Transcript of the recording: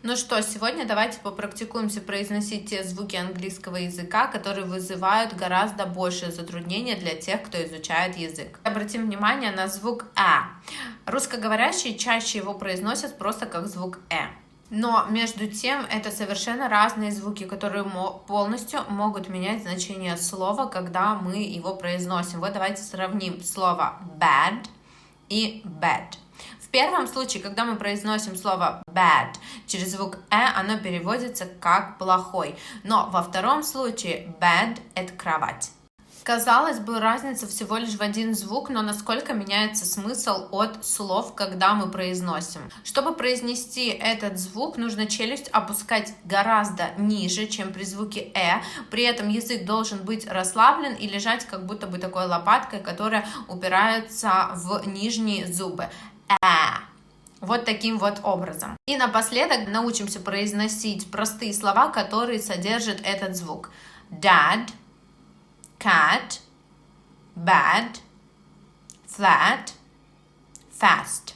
Ну что, сегодня давайте попрактикуемся произносить те звуки английского языка, которые вызывают гораздо большее затруднение для тех, кто изучает язык. Обратим внимание на звук «а». Русскоговорящие чаще его произносят просто как звук «э». Но между тем это совершенно разные звуки, которые полностью могут менять значение слова, когда мы его произносим. Вот давайте сравним слово bad и bad. В первом случае, когда мы произносим слово bad через звук оно переводится как плохой. Но во втором случае bed – это кровать. Казалось бы, разница всего лишь в один звук, но насколько меняется смысл от слов, когда мы произносим. Чтобы произнести этот звук, нужно челюсть опускать гораздо ниже, чем при звуке при этом язык должен быть расслаблен и лежать как будто бы такой лопаткой, которая упирается в нижние зубы. Вот таким вот образом. И напоследок научимся произносить простые слова, которые содержат этот звук. Dad, cat, bad, flat, fast.